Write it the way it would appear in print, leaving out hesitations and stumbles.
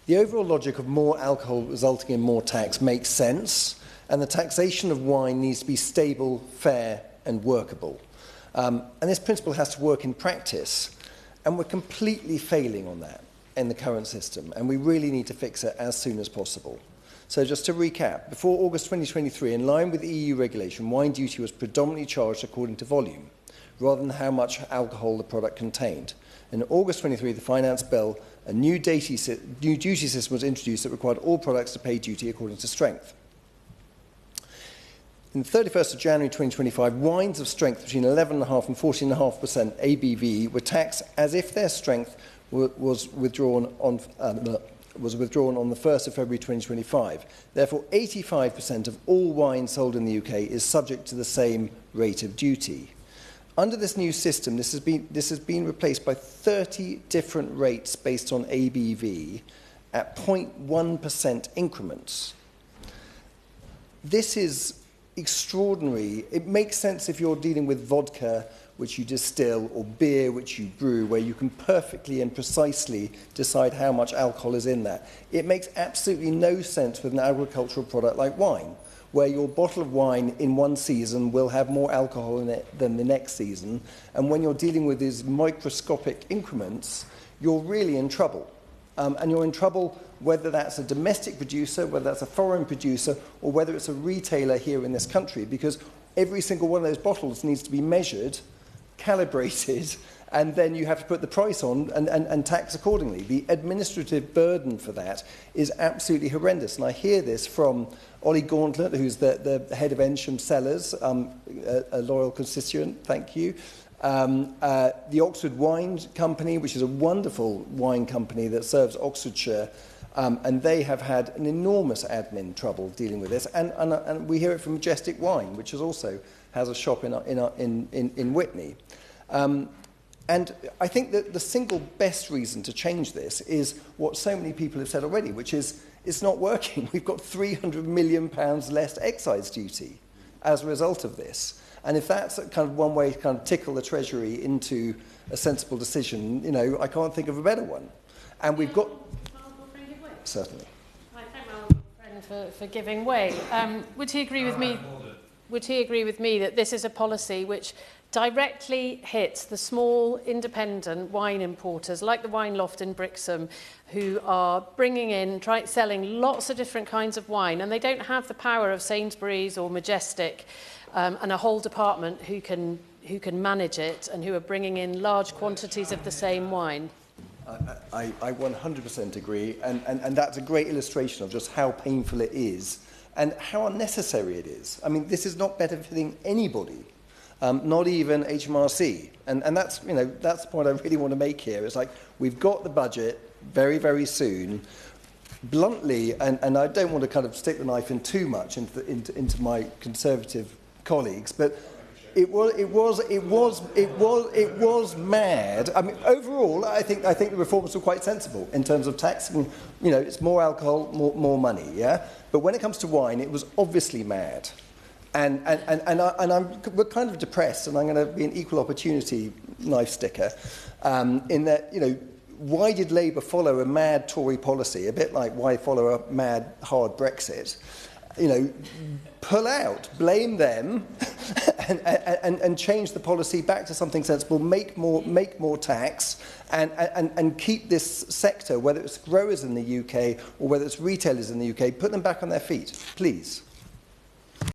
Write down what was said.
The overall logic of more alcohol resulting in more tax makes sense, and the taxation of wine needs to be stable, fair and workable. And this principle has to work in practice, and we're completely failing on that in the current system, and we really need to fix it as soon as possible. So just to recap, before August 2023, in line with EU regulation, wine duty was predominantly charged according to volume, rather than how much alcohol the product contained. In August 23, the Finance Bill, a new duty system was introduced that required all products to pay duty according to strength. In the 31st of January 2025, wines of strength between 11.5% and 14.5% ABV were taxed as if their strength was withdrawn on the 1st of February 2025. Therefore, 85% of all wine sold in the UK is subject to the same rate of duty. Under this new system, this has been replaced by 30 different rates based on ABV at 0.1% increments. This is extraordinary. It makes sense if you're dealing with vodka, which you distill, or beer, which you brew, where you can perfectly and precisely decide how much alcohol is in that. It makes absolutely no sense with an agricultural product like wine, where your bottle of wine in one season will have more alcohol in it than the next season. And when you're dealing with these microscopic increments, you're really in trouble. And you're in trouble whether that's a domestic producer, whether that's a foreign producer, or whether it's a retailer here in this country, because every single one of those bottles needs to be measured, calibrated, and then you have to put the price on and tax accordingly. The administrative burden for that is absolutely horrendous. And I hear this from Ollie Gauntlet, who's the head of Ensham Cellars, a loyal constituent, thank you. The Oxford Wine Company, which is a wonderful wine company that serves Oxfordshire, and they have had an enormous admin trouble dealing with this. And we hear it from Majestic Wine, which also has a shop in Witney. And I think that the single best reason to change this is what so many people have said already, which is it's not working. We've got £300 million less excise duty as a result of this. And if that's kind of one way to kind of tickle the Treasury into a sensible decision, you know, I can't think of a better one. And we've got... Certainly. I thank my friend for giving way. Would he agree with me? Would he agree with me that this is a policy which directly hits the small independent wine importers like the Wine Loft in Brixham, who are bringing in, selling lots of different kinds of wine, and they don't have the power of Sainsbury's or Majestic and a whole department who can manage it and who are bringing in large quantities of the same wine? I 100% agree, and that's a great illustration of just how painful it is and how unnecessary it is. I mean, this is not benefiting anybody. Not even HMRC. And that's, you know, that's the point I really want to make here. It's like, we've got the budget very, very soon. Bluntly, and I don't want to kind of stick the knife in too much into my Conservative colleagues, but it was mad. I mean, overall, I think the reforms were quite sensible in terms of taxing. You know, it's more alcohol, more money, yeah? But when it comes to wine, it was obviously mad. And we're kind of depressed, and I'm going to be an equal opportunity knife sticker, in that, you know, why did Labour follow a mad Tory policy, a bit like why follow a mad hard Brexit? You know, pull out, blame them, and change the policy back to something sensible, make more tax, and keep this sector, whether it's growers in the UK or whether it's retailers in the UK, put them back on their feet, please.